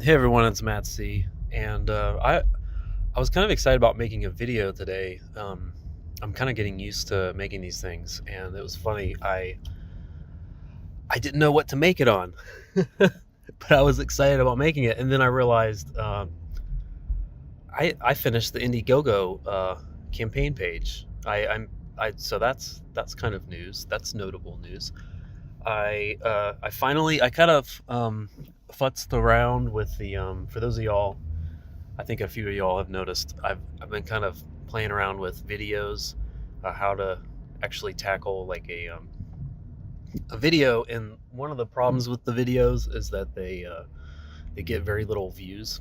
Hey everyone, it's Matt C. And I was kind of excited about making a video today. I'm kind of getting used to making these things, and it was funny. I didn't know what to make it on, but I was excited about making it, and then I realized I finished the Indiegogo campaign page. I so that's kind of news. That's notable news. I finally I kind of futzed around with the for those of y'all. I think a few of y'all have noticed I've been kind of playing around with videos, how to actually tackle like a video. And one of the problems with the videos is that they get very little views.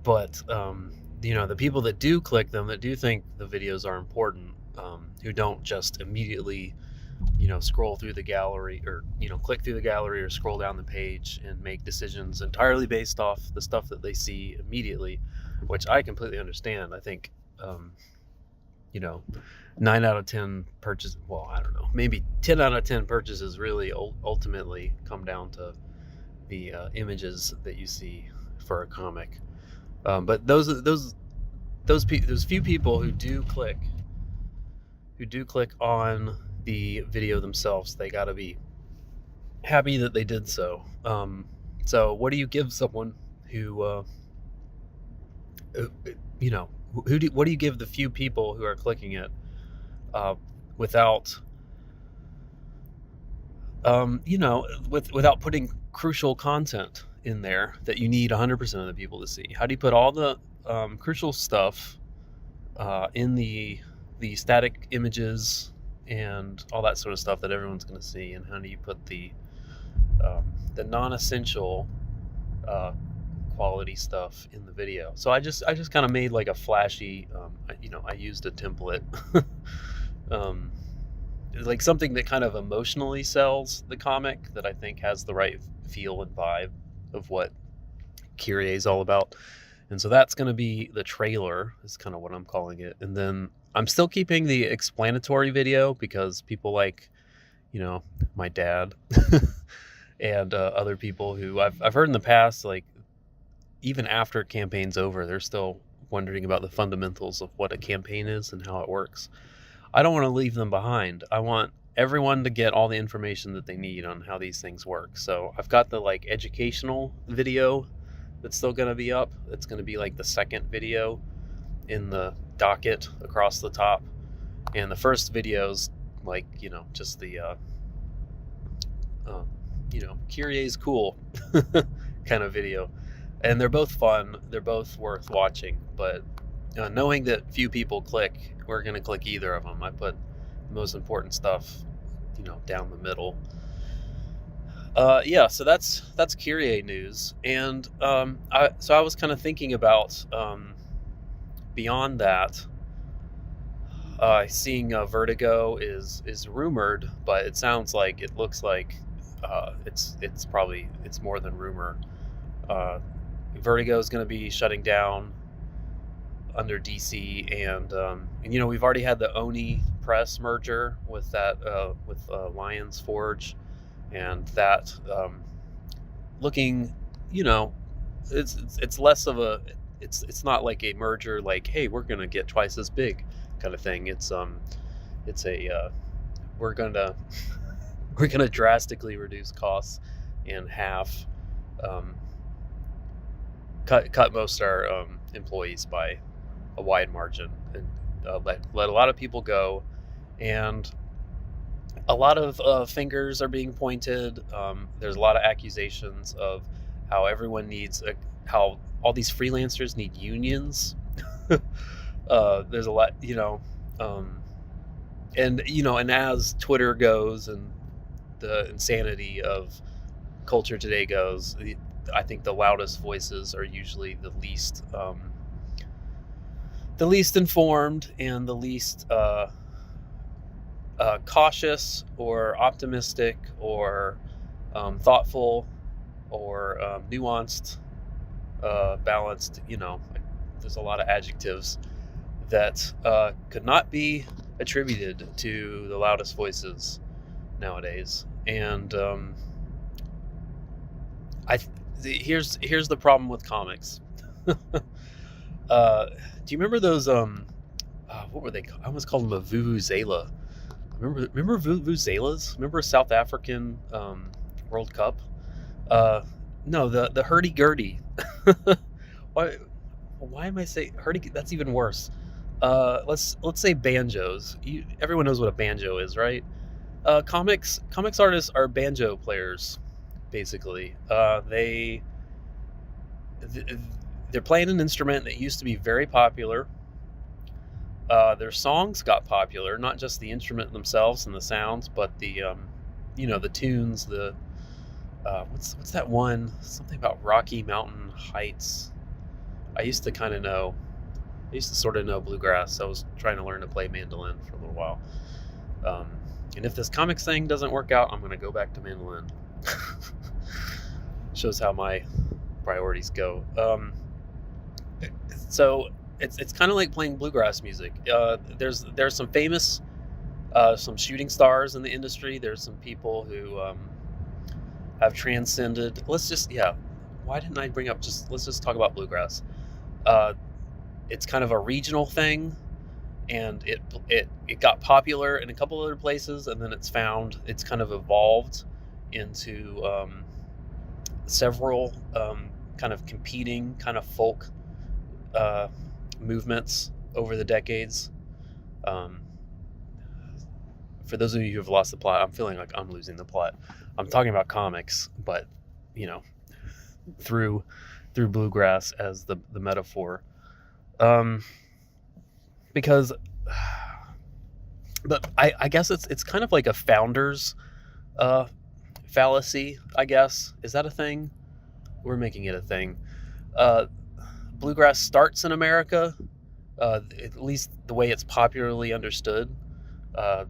But the people that do click them, that do think the videos are important, who don't just immediately scroll through the gallery, or click through the gallery or scroll down the page and make decisions entirely based off the stuff that they see immediately, which I completely understand. I think um, you know 9 out of 10 purchases, well, I don't know, maybe 10 out of 10 purchases really ultimately come down to the images that you see for a comic. But those few people who do click on the video themselves, they got to be happy that they did so. So what do you give someone who, uh, you know, what do you give the few people who are clicking it uh, without, without putting crucial content in there that you need 100% of the people to see? How do you put all the crucial stuff in the static images and all that sort of stuff that everyone's going to see, and how do you put the non-essential uh, quality stuff in the video? So I just kind of made like a flashy, I used a template, um, like something that kind of emotionally sells the comic, that I think has the right feel and vibe of what KYRIE is all about. And so that's going to be the trailer, is kind of what I'm calling it. And then I'm still keeping the explanatory video because people like, my dad and other people who I've heard in the past, like even after a campaign's over, they're still wondering about the fundamentals of what a campaign is and how it works. I don't want to leave them behind. I want everyone to get all the information that they need on how these things work. So I've got the like educational video that's still going to be up. It's going to be like the second video in the docket across the top. And the first video's like, just the, KYRIE's cool kind of video. And they're both fun. They're both worth watching. But knowing that few people click, we're going to click either of them. I put the most important stuff, down the middle. Yeah, so that's KYRIE news. And I was kind of thinking about, beyond that, seeing Vertigo is rumored, but it sounds like, it looks like it's more than rumor. Vertigo is going to be shutting down under DC, and we've already had the Oni Press merger with that with Lions Forge, and that looking, it's less of a, it's not like a merger like, hey, we're gonna get twice as big kind of thing. It's a we're gonna we're gonna drastically reduce costs in half, um, cut most our employees by a wide margin, and let a lot of people go, and a lot of fingers are being pointed. There's a lot of accusations of how everyone needs how all these freelancers need unions. There's a lot, and as Twitter goes and the insanity of culture today goes, I think the loudest voices are usually the least informed and the least cautious or optimistic or thoughtful or nuanced, balanced. There's a lot of adjectives that could not be attributed to the loudest voices nowadays. And I Here's the problem with comics. Do you remember those what were they called? I almost called them a vuvuzela. Remember vuvuzelas? Remember South African World Cup? Uh, no, the hurdy-gurdy. why why am I saying hurdy? That's even worse. Let's say banjos. Everyone knows what a banjo is, right? Comics artists are banjo players, basically. They're playing an instrument that used to be very popular. Their songs got popular, not just the instrument themselves and the sounds, but the tunes. What's that one? Something about Rocky Mountain Heights. I used to kind of know. I used to sort of know bluegrass. So I was trying to learn to play mandolin for a little while. Um, and if this comics thing doesn't work out, I'm going to go back to mandolin. Shows how my priorities go. So it's kind of like playing bluegrass music. There's some famous, some shooting stars in the industry. There's some people who have transcended. Why didn't I bring up let's just talk about bluegrass. It's kind of a regional thing, and it got popular in a couple other places, and then it's kind of evolved into several kind of competing kind of folk movements over the decades. For those of you who have lost the plot, I'm feeling like I'm losing the plot. I'm talking about comics, but through bluegrass as the metaphor, because but I guess it's kind of like a founder's fallacy, I guess. Is that a thing? We're making it a thing. Bluegrass starts in America, at least the way it's popularly understood. The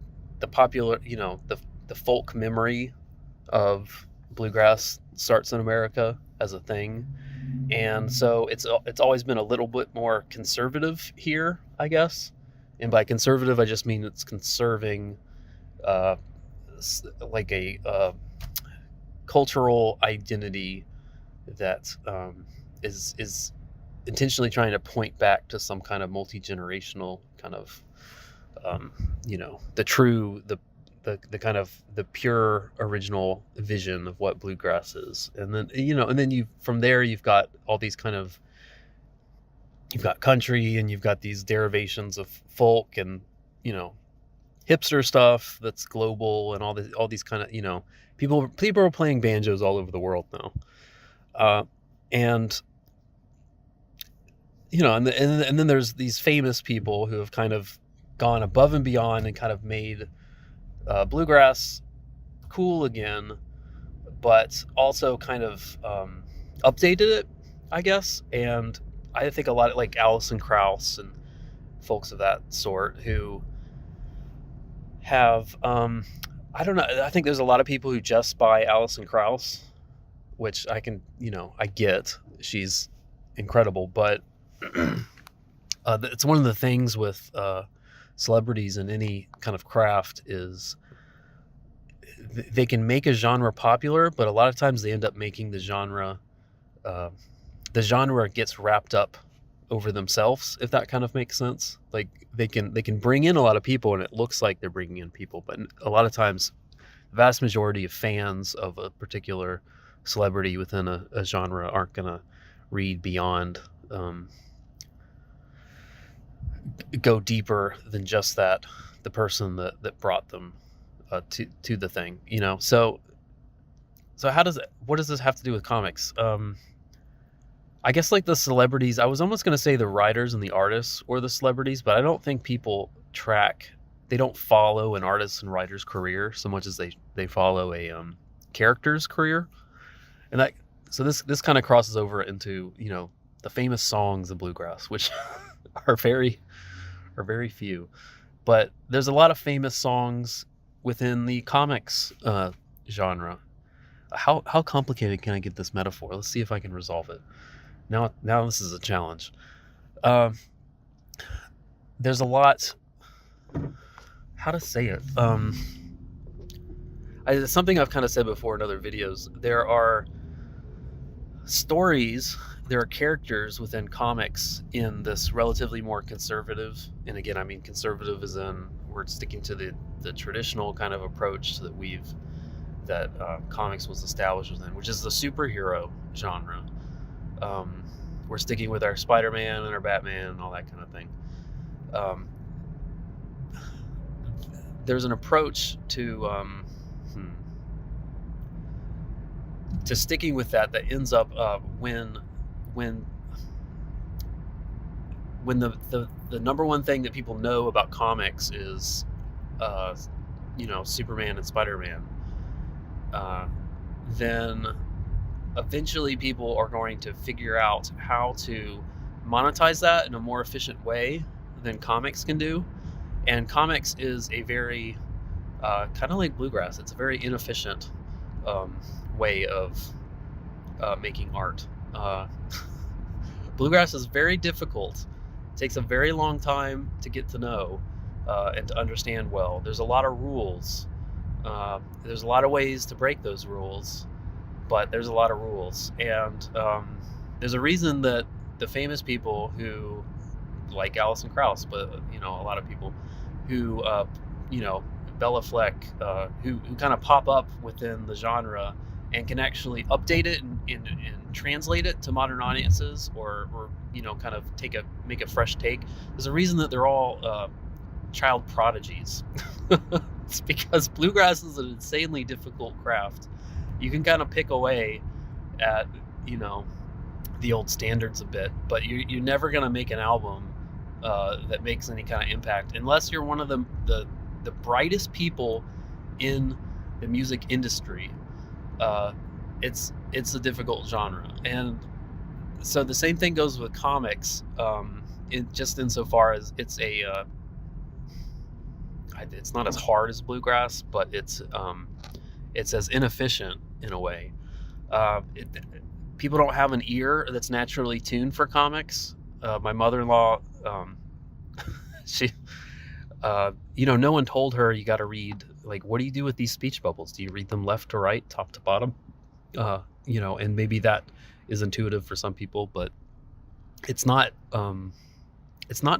popular, the folk memory of bluegrass starts in America as a thing, and so it's always been a little bit more conservative here, I guess. And by conservative, I just mean it's conserving, like a cultural identity that is intentionally trying to point back to some kind of multi-generational kind of the kind of the pure original vision of what bluegrass is. And then you from there you've got all these you've got country, and you've got these derivations of folk, and hipster stuff that's global, and all these kind of people are playing banjos all over the world now. And and then there's these famous people who have kind of gone above and beyond and kind of made bluegrass cool again, but also kind of updated it, I guess. And I think a lot of like Alison Krauss and folks of that sort who have I don't know, I think there's a lot of people who just buy Alison Krauss, which I can I get, she's incredible, but it's one of the things with celebrities in any kind of craft is they can make a genre popular, but a lot of times they end up making the genre gets wrapped up over themselves, if that kind of makes sense. Like they can bring in a lot of people, and it looks like they're bringing in people, but a lot of times the vast majority of fans of a particular celebrity within a genre aren't going to read beyond, go deeper than just the person that brought them to the thing, so what does this have to do with comics? I guess like the celebrities, I was almost going to say the writers and the artists or the celebrities, but I don't think people they don't follow an artist and writer's career so much as they follow a character's career. And so this kind of crosses over into the famous songs of bluegrass, which are very few, but there's a lot of famous songs within the comics genre. How complicated can I get this metaphor? Let's see if I can resolve it. Now this is a challenge. There's a lot. How to say it? It's something I've kind of said before in other videos. There are stories, there are characters within comics in this relatively more conservative, and again, I mean conservative as in we're sticking to the traditional kind of approach that comics was established within, which is the superhero genre. We're sticking with our Spider-Man and our Batman and all that kind of thing. There's an approach to sticking with that ends up when the number one thing that people know about comics is Superman and Spider-Man, then eventually people are going to figure out how to monetize that in a more efficient way than comics can do. And comics is a very kind of like Bluegrass, it's a very inefficient way of making art. Bluegrass is very difficult. It takes a very long time to get to know and to understand well. There's a lot of rules. There's a lot of ways to break those rules, but there's a lot of rules. And there's a reason that the famous people who, like Alison Krauss, but a lot of people who, Bella Fleck, who kind of pop up within the genre and can actually update it and translate it to modern audiences, or kind of make a fresh take. There's a reason that they're all child prodigies. It's because Bluegrass is an insanely difficult craft. You can kind of pick away at the old standards a bit, but you're never going to make an album that makes any kind of impact unless you're one of the brightest people in the music industry. It's a difficult genre, and so the same thing goes with comics. Just insofar as it's it's not as hard as Bluegrass, but it's as inefficient in a way. People don't have an ear that's naturally tuned for comics. My mother-in-law, she, no one told her you got to read, like, what do you do with these speech bubbles? Do you read them left to right, top to bottom? And maybe that is intuitive for some people, but it's not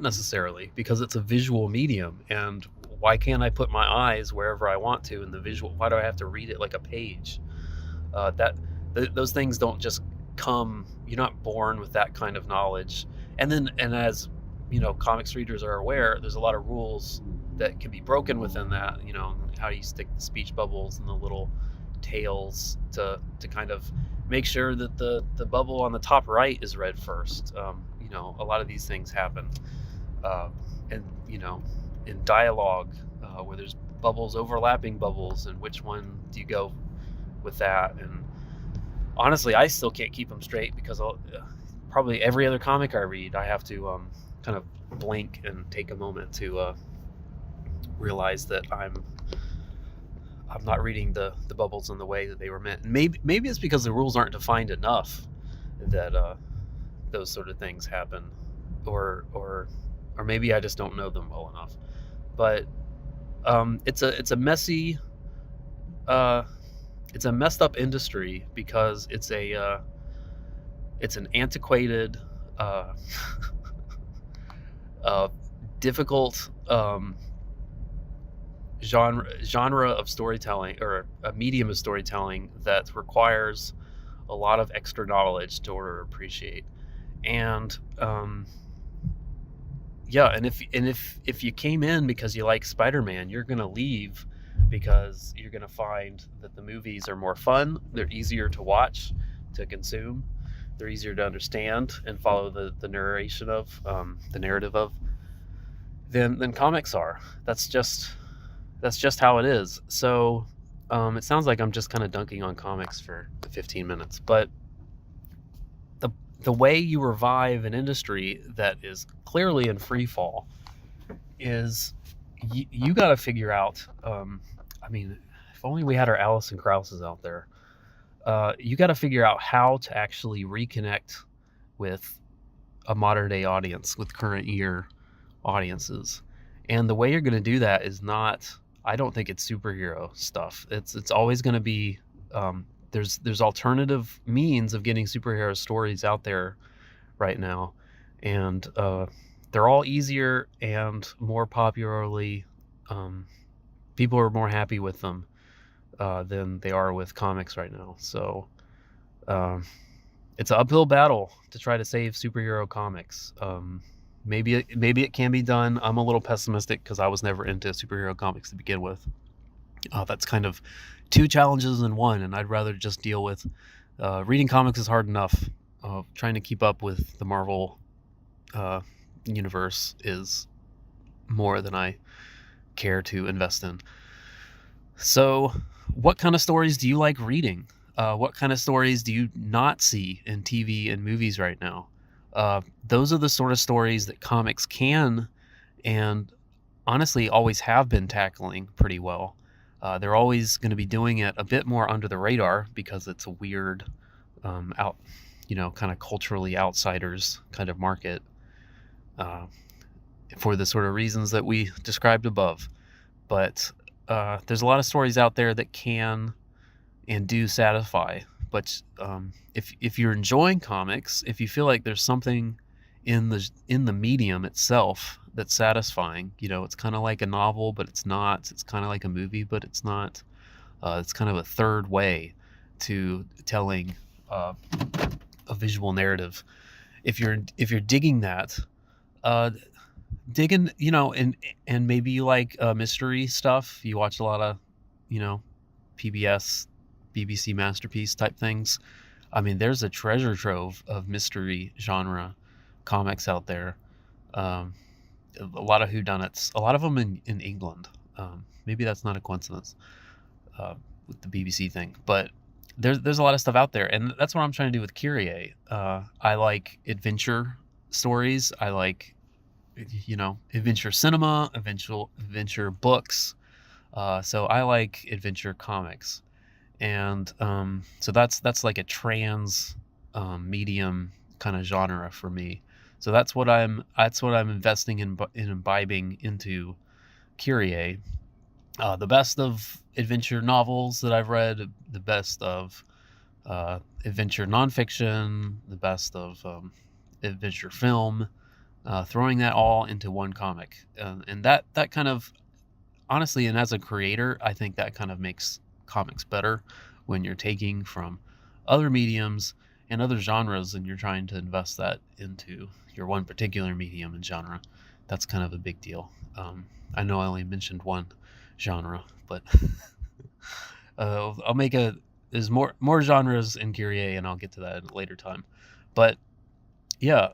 necessarily, because it's a visual medium. And why can't I put my eyes wherever I want to in the visual? Why do I have to read it like a page? Those things don't just come. You're not born with that kind of knowledge. And as comics readers are aware, there's a lot of rules that can be broken within that. How do you stick the speech bubbles and the little tails to kind of make sure that the bubble on the top right is read first. A lot of these things happen, and in dialogue, where there's bubbles overlapping bubbles, and which one do you go with that? And honestly, I still can't keep them straight, because probably every other comic I read, I have to kind of blink and take a moment to realize that I'm not reading the bubbles in the way that they were meant. And maybe it's because the rules aren't defined enough that those sort of things happen, or maybe I just don't know them well enough. But it's a messy, it's a messed up industry, because it's an antiquated, difficult genre of storytelling, or a medium of storytelling that requires a lot of extra knowledge to order to appreciate. And and if you came in because you like Spider-Man, you're gonna leave because you're gonna find that the movies are more fun, they're easier to watch, to consume, they're easier to understand and follow the narration of, the narrative of, than comics are. That's just how it is. So it sounds like I'm just kind of dunking on comics for 15 minutes, but the way you revive an industry that is clearly in free fall is you got to figure out, if only we had our Alison Krauses out there, you got to figure out how to actually reconnect with a modern day audience, with current year audiences. And the way you're going to do that is not, I don't think it's superhero stuff. It's always going to be there's alternative means of getting superhero stories out there right now, and they're all easier and more popularly. People are more happy with them than they are with comics right now. So um, it's an uphill battle to try to save superhero comics. Maybe it can be done. I'm a little pessimistic because I was never into superhero comics to begin with. That's kind of two challenges in one, and I'd rather just deal with reading comics is hard enough. Trying to keep up with the Marvel universe is more than I care to invest in. So, what kind of stories do you like reading? What kind of stories do you not see in TV and movies right now? Those are the sort of stories that comics can and honestly always have been tackling pretty well. They're always going to be doing it a bit more under the radar because it's a weird, kind of culturally outsiders kind of market for the sort of reasons that we described above. But there's a lot of stories out there that can and do satisfy. But if you're enjoying comics, if you feel like there's something in the medium itself that's satisfying, it's kind of like a novel, but it's not. It's kind of like a movie, but it's not. It's kind of a third way to telling a visual narrative. If you're digging that, digging, and maybe you like mystery stuff. You watch a lot of, PBS, BBC masterpiece type things. I mean, there's a treasure trove of mystery genre comics out there. A lot of whodunits, a lot of them in England. Maybe that's not a coincidence with the BBC thing, but there's a lot of stuff out there, and that's what I'm trying to do with KYRIE. I like adventure stories. I like adventure cinema, adventure books. So I like adventure comics, and so that's like a trans medium kind of genre for me. So that's what I'm investing in imbibing into KYRIE. The best of adventure novels that I've read, the best of adventure nonfiction, the best of adventure film, throwing that all into one comic, and that kind of, honestly, and as a creator, I think that kind of makes comics better when you're taking from other mediums and other genres and you're trying to invest that into your one particular medium and genre. That's kind of a big deal. I know I only mentioned one genre, but I'll make there's more genres in KYRIE, and I'll get to that at a later time. But yeah,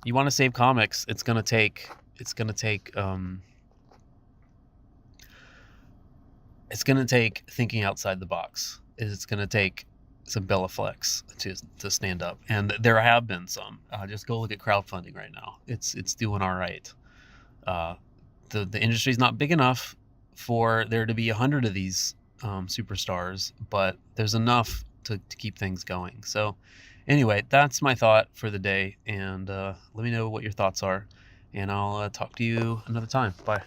you want to save comics, it's gonna take thinking outside the box. It's gonna take some Bellaflex to stand up, and there have been some. Just go look at crowdfunding right now. It's doing all right. The industry's not big enough for there to be 100 of these superstars, but there's enough to keep things going. So anyway, that's my thought for the day, and let me know what your thoughts are, and I'll talk to you another time. Bye.